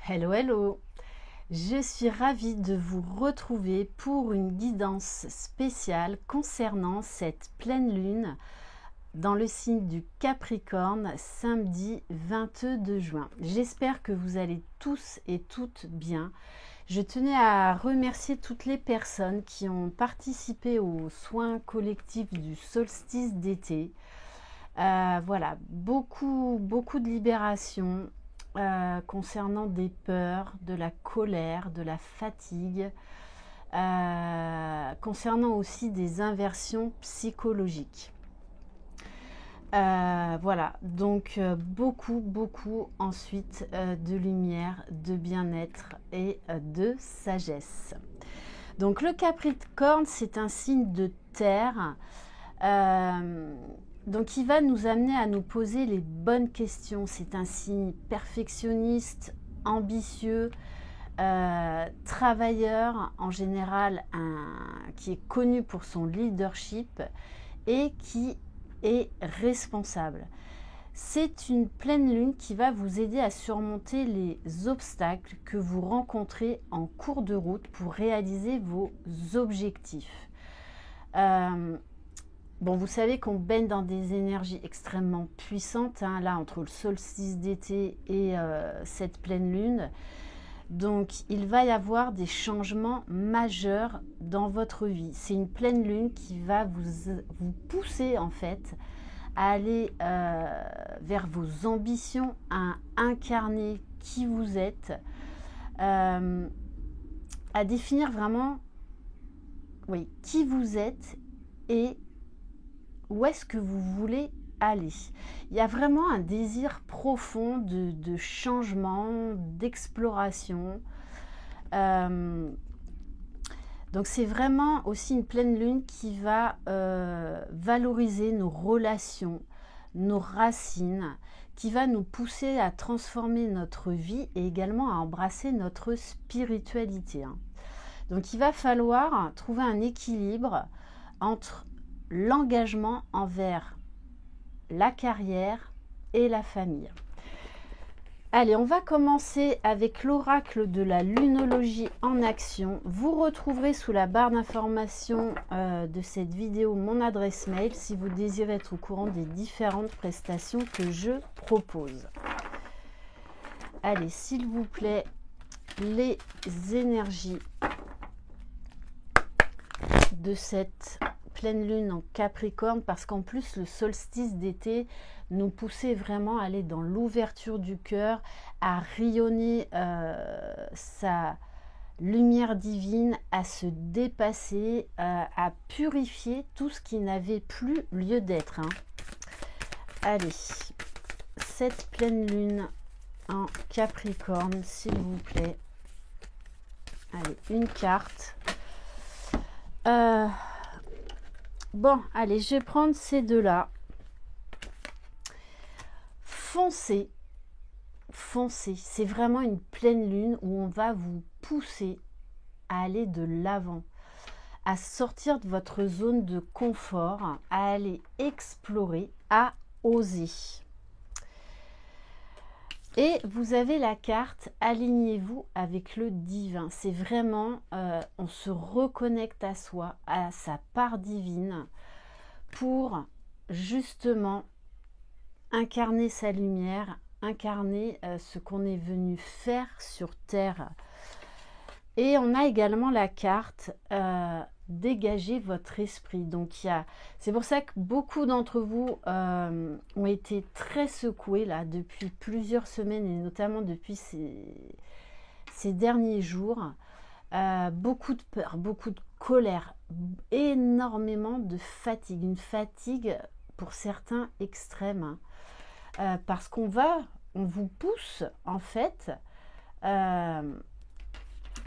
Hello, hello! Je suis ravie de vous retrouver pour une guidance spéciale concernant cette pleine lune dans le signe du Capricorne, samedi 22 juin. J'espère que vous allez tous et toutes bien. Je tenais à remercier toutes les personnes qui ont participé aux soins collectifs du solstice d'été. Voilà, beaucoup de libération. Concernant des peurs, de la colère, de la fatigue, concernant aussi des inversions psychologiques. Voilà, donc beaucoup ensuite de lumière, de bien-être et de sagesse. Donc le Capricorne, c'est un signe de terre. Donc il va nous amener à nous poser les bonnes questions. C'est un signe perfectionniste, ambitieux, travailleur en général, qui est connu pour son leadership et qui est responsable. C'est une pleine lune qui va vous aider à surmonter les obstacles que vous rencontrez en cours de route pour réaliser vos objectifs. Bon, vous savez qu'on baigne dans des énergies extrêmement puissantes, hein, là, entre le solstice d'été et cette pleine lune. Donc, il va y avoir des changements majeurs dans votre vie. C'est une pleine lune qui va vous pousser, en fait, à aller vers vos ambitions, à incarner qui vous êtes, à définir vraiment, oui, qui vous êtes et où est-ce que vous voulez aller. Il y a vraiment un désir profond de changement, d'exploration. Donc c'est vraiment aussi une pleine lune qui va valoriser nos relations, nos racines, qui va nous pousser à transformer notre vie et également à embrasser notre spiritualité. Donc il va falloir trouver un équilibre entre l'engagement envers la carrière et la famille. Allez, on va commencer avec l'oracle de la lunologie en action. Vous retrouverez sous la barre d'information de cette vidéo mon adresse mail si vous désirez être au courant des différentes prestations que je propose. Allez, s'il vous plaît, les énergies de cette pleine lune en Capricorne, parce qu'en plus le solstice d'été nous poussait vraiment à aller dans l'ouverture du cœur, à rayonner sa lumière divine, à se dépasser, à purifier tout ce qui n'avait plus lieu d'être. Allez, cette pleine lune en Capricorne, s'il vous plaît. Allez, une carte. Bon, allez, je vais prendre ces deux-là. Foncez. C'est vraiment une pleine lune où on va vous pousser à aller de l'avant, à sortir de votre zone de confort, à aller explorer, à oser. Et vous avez la carte « Alignez-vous avec le divin ». C'est vraiment, on se reconnecte à soi, à sa part divine, pour justement incarner sa lumière, incarner ce qu'on est venu faire sur Terre. Et on a également la carte dégager votre esprit. Donc c'est pour ça que beaucoup d'entre vous ont été très secoués là depuis plusieurs semaines et notamment depuis ces derniers jours. Beaucoup de peur, beaucoup de colère, énormément de fatigue, une fatigue pour certains extrême, parce on vous pousse en fait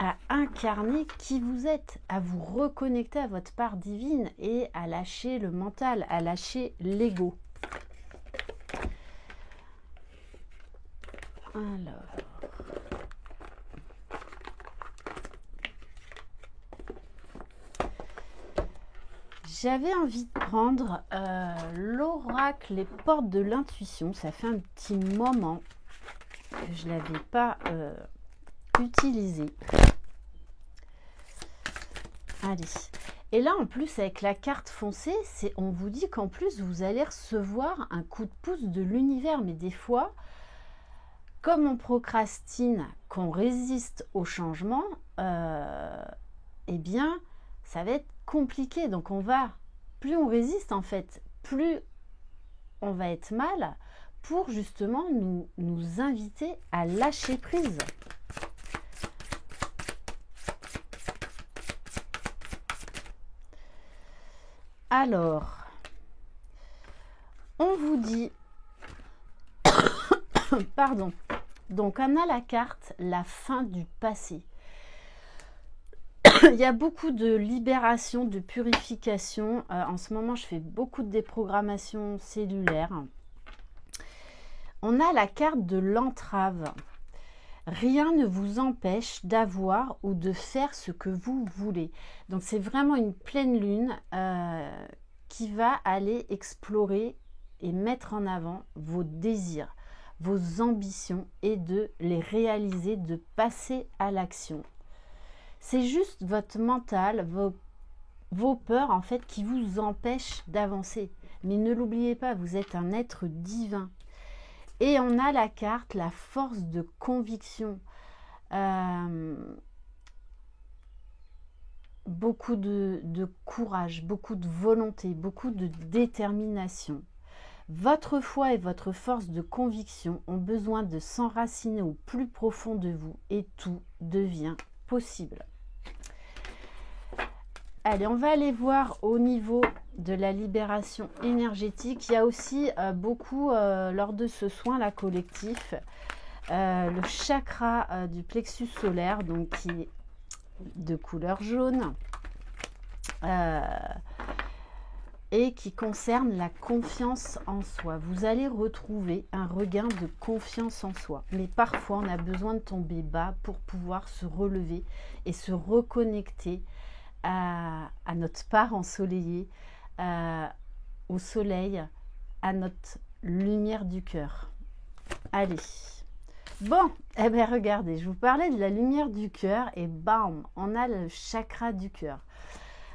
à incarner qui vous êtes, à vous reconnecter à votre part divine et à lâcher le mental, à lâcher l'ego. Alors, j'avais envie de prendre l'oracle Les Portes de l'intuition. Ça fait un petit moment que je ne l'avais pas utiliser. Allez. Et là, en plus, avec la carte foncée, on vous dit qu'en plus, vous allez recevoir un coup de pouce de l'univers. Mais des fois, comme on procrastine, qu'on résiste au changement, eh bien, ça va être compliqué. Donc, plus on résiste, en fait, plus on va être mal pour justement nous inviter à lâcher prise. Alors, on vous dit, pardon, donc on a la carte la fin du passé. Il y a beaucoup de libération, de purification. En ce moment, je fais beaucoup de déprogrammation cellulaire. On a la carte de l'entrave. Rien ne vous empêche d'avoir ou de faire ce que vous voulez. Donc, c'est vraiment une pleine lune qui va aller explorer et mettre en avant vos désirs, vos ambitions et de les réaliser, de passer à l'action. C'est juste votre mental, vos peurs en fait qui vous empêchent d'avancer. Mais ne l'oubliez pas, vous êtes un être divin. Et on a la carte, la force de conviction. Beaucoup de courage, beaucoup de volonté, beaucoup de détermination. Votre foi et votre force de conviction ont besoin de s'enraciner au plus profond de vous et tout devient possible. Allez, on va aller voir au niveau de la libération énergétique. Il y a aussi beaucoup, lors de ce soin-là collectif, le chakra du plexus solaire, donc qui est de couleur jaune, et qui concerne la confiance en soi. Vous allez retrouver un regain de confiance en soi. Mais parfois, on a besoin de tomber bas pour pouvoir se relever et se reconnecter à notre part ensoleillée, au soleil, à notre lumière du cœur. Allez. Bon, eh bien regardez, je vous parlais de la lumière du cœur et bam, on a le chakra du cœur.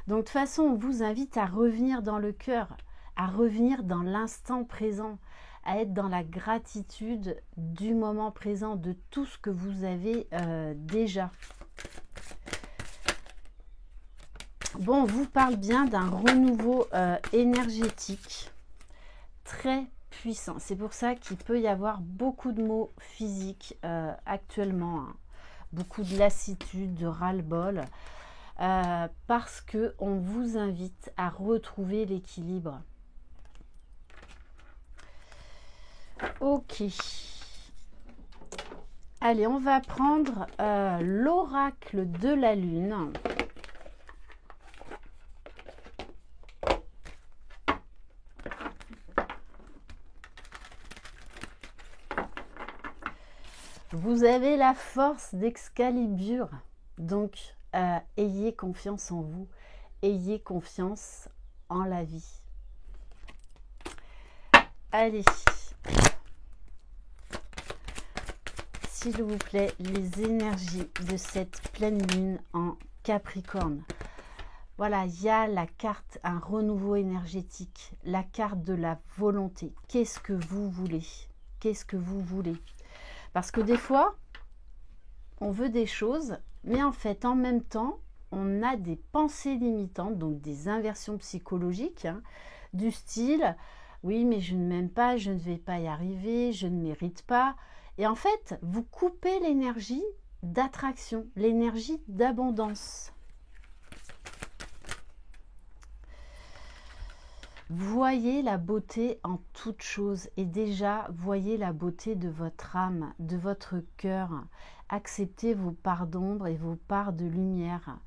Donc de toute façon, on vous invite à revenir dans le cœur, à revenir dans l'instant présent, à être dans la gratitude du moment présent, de tout ce que vous avez déjà. Bon, on vous parle bien d'un renouveau énergétique très puissant. C'est pour ça qu'il peut y avoir beaucoup de maux physiques actuellement, hein. Beaucoup de lassitude, de ras-le-bol, parce qu'on vous invite à retrouver l'équilibre. Ok. Allez, on va prendre l'oracle de la lune. Vous avez la force d'Excalibur, donc ayez confiance en vous, ayez confiance en la vie. Allez, s'il vous plaît, les énergies de cette pleine lune en Capricorne. Voilà, il y a la carte, un renouveau énergétique, la carte de la volonté. Qu'est-ce que vous voulez? Qu'est-ce que vous voulez? Parce que des fois, on veut des choses, mais en fait, en même temps, on a des pensées limitantes, donc des inversions psychologiques, hein, du style « oui, mais je ne m'aime pas, je ne vais pas y arriver, je ne mérite pas ». Et en fait, vous coupez l'énergie d'attraction, l'énergie d'abondance. Voyez la beauté en toute chose et déjà voyez la beauté de votre âme, de votre cœur. Acceptez vos parts d'ombre et vos parts de lumière.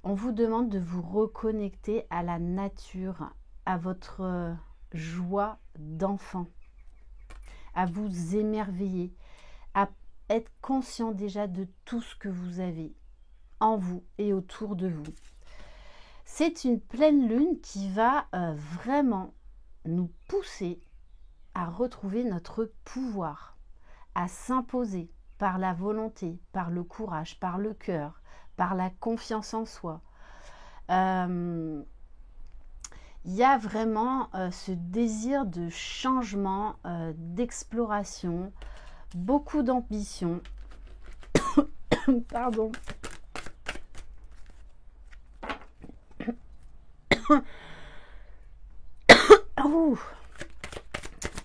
On vous demande de vous reconnecter à la nature, à votre joie d'enfant, à vous émerveiller, à être conscient déjà de tout ce que vous avez en vous et autour de vous. C'est une pleine lune qui va vraiment nous pousser à retrouver notre pouvoir, à s'imposer, par la volonté, par le courage, par le cœur, par la confiance en soi. Il y a vraiment ce désir de changement, d'exploration, beaucoup d'ambition. Pardon. Ouh,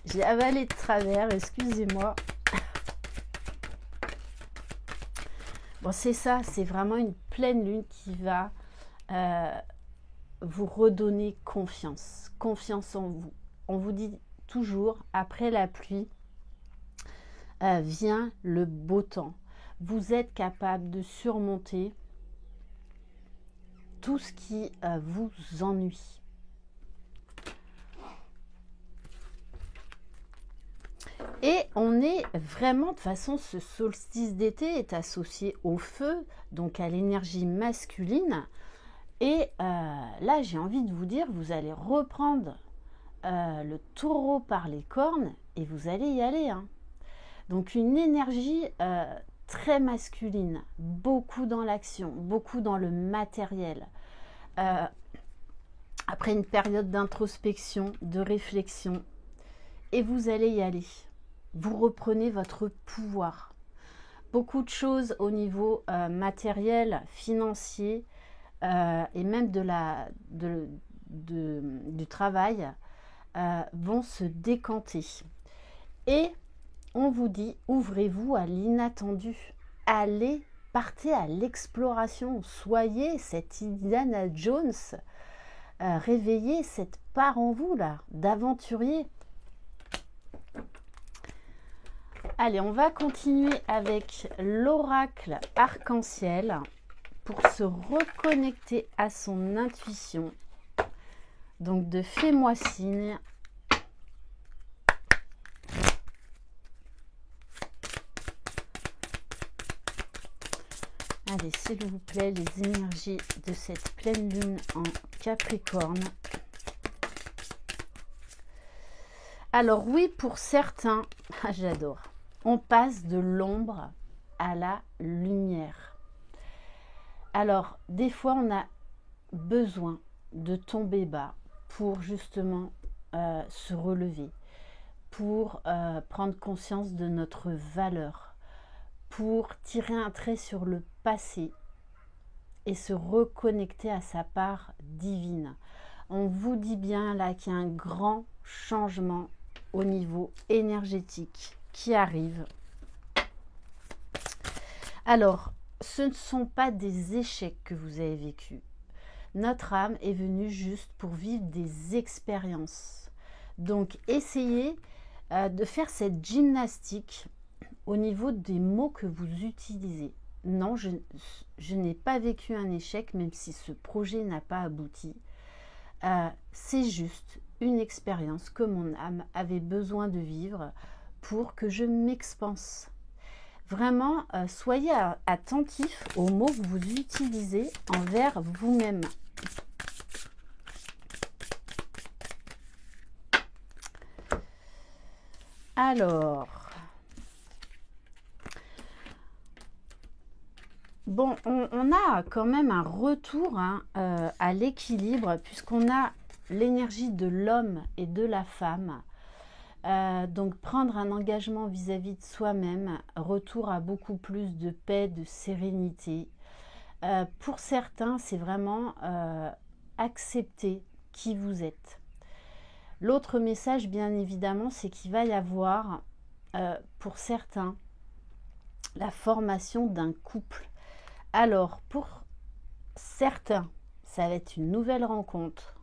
j'ai avalé de travers, excusez-moi. Bon, c'est ça, c'est vraiment une pleine lune qui va vous redonner confiance, confiance en vous. On vous dit toujours, après la pluie, vient le beau temps. Vous êtes capable de surmonter tout ce qui vous ennuie. Et on est vraiment, de toute façon, ce solstice d'été est associé au feu, donc à l'énergie masculine. Et là, j'ai envie de vous dire, vous allez reprendre le taureau par les cornes et vous allez y aller. Hein. Donc une énergie très masculine, beaucoup dans l'action, beaucoup dans le matériel. Après une période d'introspection, de réflexion, et vous allez y aller. Vous reprenez votre pouvoir. Beaucoup de choses au niveau matériel, financier et même du travail vont se décanter. Et on vous dit, ouvrez-vous à l'inattendu. Allez, partez à l'exploration. Soyez cet Indiana Jones. Réveillez cette part en vous là, d'aventurier. Allez, on va continuer avec l'oracle arc-en-ciel pour se reconnecter à son intuition. Donc de fais-moi signe. Allez, s'il vous plaît, les énergies de cette pleine lune en Capricorne. Alors oui, pour certains, j'adore. On passe de l'ombre à la lumière. Alors, des fois, on a besoin de tomber bas pour justement se relever, pour prendre conscience de notre valeur, pour tirer un trait sur le passé et se reconnecter à sa part divine. On vous dit bien là qu'il y a un grand changement au niveau énergétique qui arrive. Alors, ce ne sont pas des échecs que vous avez vécus. Notre âme est venue juste pour vivre des expériences. Donc, essayez de faire cette gymnastique au niveau des mots que vous utilisez. Non, je n'ai pas vécu un échec, même si ce projet n'a pas abouti. C'est juste une expérience que mon âme avait besoin de vivre pour que je m'expanse. Vraiment, soyez attentifs aux mots que vous utilisez envers vous-même. Alors, bon, on a quand même un retour à l'équilibre puisqu'on a l'énergie de l'homme et de la femme. Donc prendre un engagement vis-à-vis de soi-même, retour à beaucoup plus de paix, de sérénité. Pour certains, c'est vraiment accepter qui vous êtes. L'autre message, bien évidemment, c'est qu'il va y avoir, pour certains, la formation d'un couple. Alors, pour certains, ça va être une nouvelle rencontre.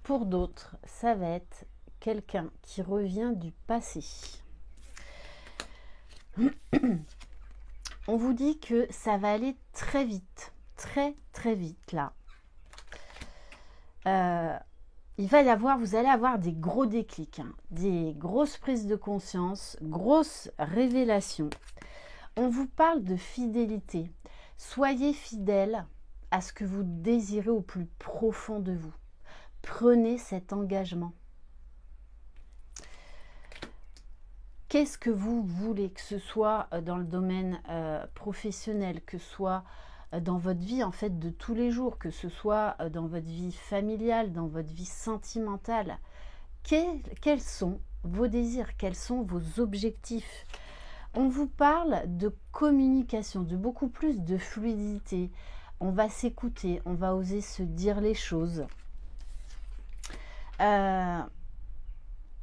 Pour d'autres, ça va être quelqu'un qui revient du passé. On vous dit que ça va aller très vite, très vite là. Il va y avoir, vous allez avoir des gros déclics, des grosses prises de conscience, grosses révélations. On vous parle de fidélité. Soyez fidèle à ce que vous désirez au plus profond de vous. Prenez cet engagement. qu'est-ce que vous voulez, que ce soit dans le domaine professionnel, que ce soit dans votre vie en fait de tous les jours, que ce soit dans votre vie familiale, dans votre vie sentimentale. Quels sont vos désirs, quels sont vos objectifs? On vous parle de communication, de beaucoup plus de fluidité. On va s'écouter, on va oser se dire les choses. Là,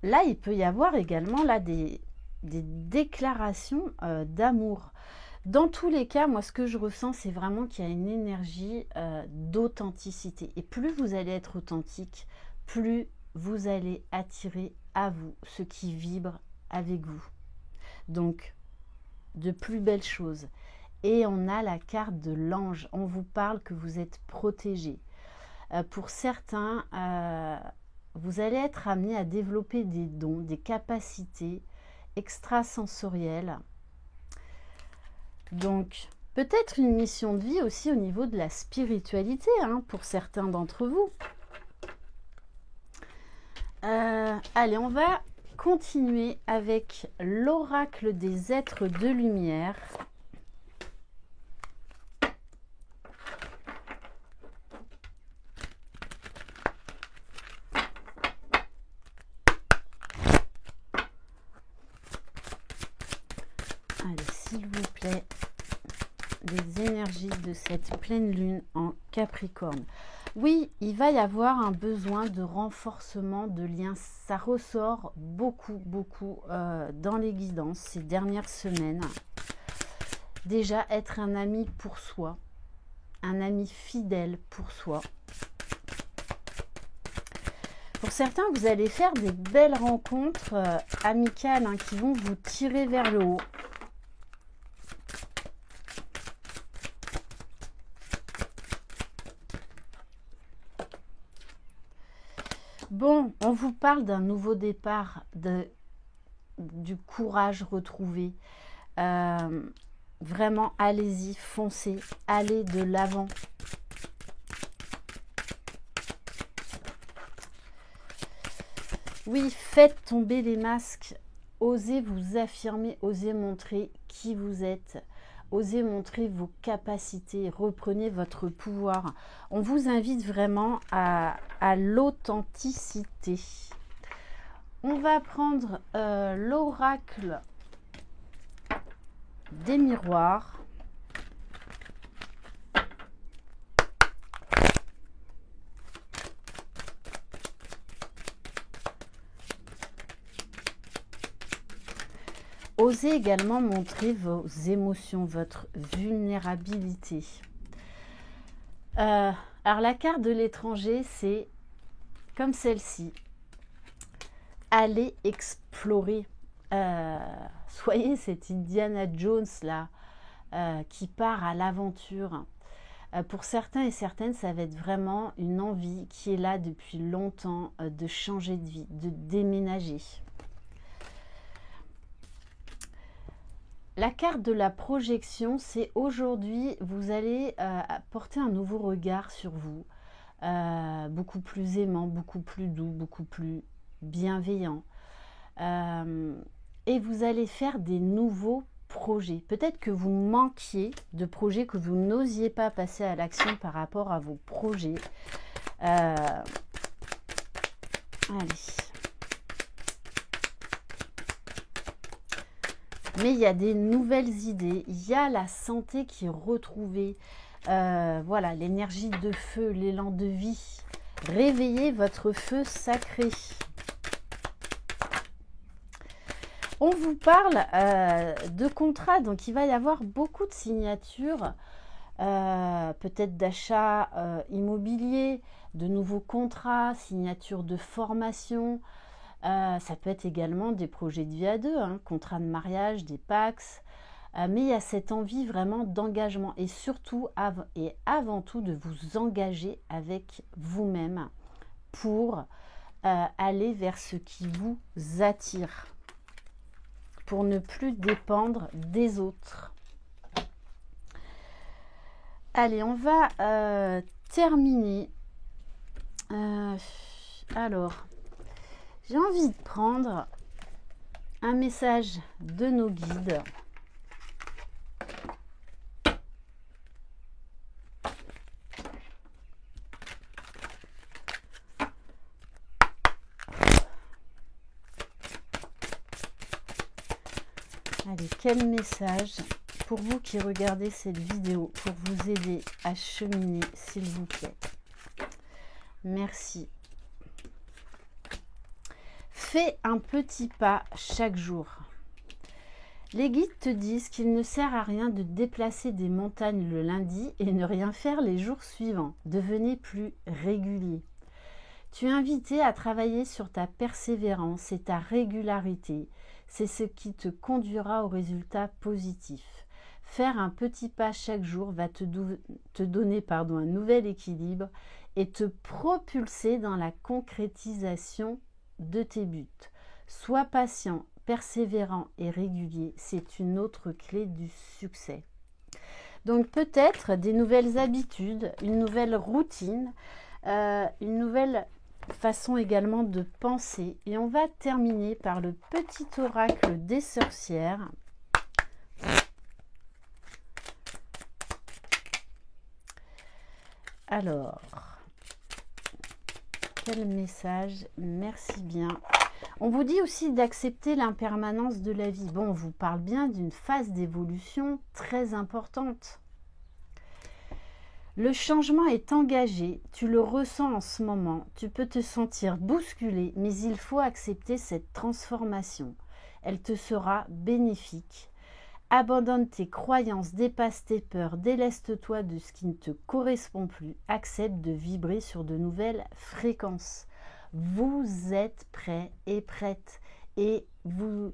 il peut y avoir également là des déclarations d'amour. Dans tous les cas, moi, ce que je ressens, c'est vraiment qu'il y a une énergie d'authenticité. Et plus vous allez être authentique, plus vous allez attirer à vous ce qui vibre avec vous. Donc, de plus belles choses. Et on a la carte de l'ange. On vous parle que vous êtes protégé. Pour certains, vous allez être amené à développer des dons, des capacités extrasensorielles. Donc, peut-être une mission de vie aussi au niveau de la spiritualité, hein, pour certains d'entre vous. Allez, on va continuer avec l'oracle des êtres de lumière. Allez, s'il vous plaît, des énergies de cette pleine lune en Capricorne. Oui, il va y avoir un besoin de renforcement de liens. Ça ressort beaucoup dans les guidances ces dernières semaines. Déjà, être un ami pour soi, un ami fidèle pour soi. Pour certains, vous allez faire des belles rencontres amicales hein, qui vont vous tirer vers le haut. Bon, on vous parle d'un nouveau départ, du courage retrouvé. Vraiment, allez-y, foncez, allez de l'avant. Oui, faites tomber les masques. Osez vous affirmer, osez montrer qui vous êtes. Osez montrer vos capacités, reprenez votre pouvoir. On vous invite vraiment à l'authenticité. On va prendre l'oracle des miroirs. Osez également montrer vos émotions, votre vulnérabilité. Alors la carte de l'étranger, c'est comme celle-ci. Allez explorer. Soyez cet Indiana Jones là, qui part à l'aventure. Pour certains et certaines, ça va être vraiment une envie qui est là depuis longtemps de changer de vie, de déménager. La carte de la projection, c'est aujourd'hui, vous allez porter un nouveau regard sur vous, beaucoup plus aimant, beaucoup plus doux, beaucoup plus bienveillant. Et vous allez faire des nouveaux projets. Peut-être que vous manquiez de projets, que vous n'osiez pas passer à l'action par rapport à vos projets. Allez. Mais il y a des nouvelles idées, il y a la santé qui est retrouvée, voilà, l'énergie de feu, l'élan de vie. Réveillez votre feu sacré. On vous parle de contrats, donc il va y avoir beaucoup de signatures, peut-être d'achat immobilier, de nouveaux contrats, signatures de formation. Ça peut être également des projets de vie à deux, hein, contrats de mariage, des PACS. Mais il y a cette envie vraiment d'engagement et surtout et avant tout de vous engager avec vous-même pour aller vers ce qui vous attire, pour ne plus dépendre des autres. Allez, on va terminer. Alors, j'ai envie de prendre un message de nos guides. Allez, quel message pour vous qui regardez cette vidéo, pour vous aider à cheminer, s'il vous plaît. Merci. Fais un petit pas chaque jour. Les guides te disent qu'il ne sert à rien de déplacer des montagnes le lundi et ne rien faire les jours suivants. Devenez plus régulier. Tu es invité à travailler sur ta persévérance et ta régularité. C'est ce qui te conduira au résultat positif. Faire un petit pas chaque jour va te donner un nouvel équilibre et te propulser dans la concrétisation de tes buts. Sois patient, persévérant et régulier. C'est une autre clé du succès. Donc peut-être des nouvelles habitudes, une nouvelle routine, une nouvelle façon également de penser. Et on va terminer par le petit oracle des sorcières. Alors, quel message, merci bien. On vous dit aussi d'accepter l'impermanence de la vie. Bon, on vous parle bien d'une phase d'évolution très importante. Le changement est engagé, tu le ressens en ce moment, tu peux te sentir bousculé, mais il faut accepter cette transformation. Elle te sera bénéfique. Abandonne tes croyances, dépasse tes peurs, déleste-toi de ce qui ne te correspond plus, accepte de vibrer sur de nouvelles fréquences. Vous êtes prêts et prêtes et vous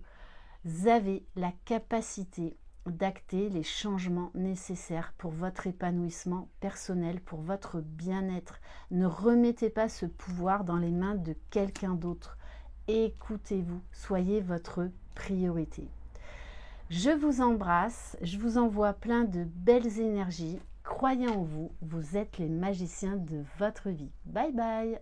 avez la capacité d'acter les changements nécessaires pour votre épanouissement personnel, pour votre bien-être. Ne remettez pas ce pouvoir dans les mains de quelqu'un d'autre. Écoutez-vous, soyez votre priorité. Je vous embrasse, je vous envoie plein de belles énergies. Croyez en vous, vous êtes les magiciens de votre vie. Bye bye!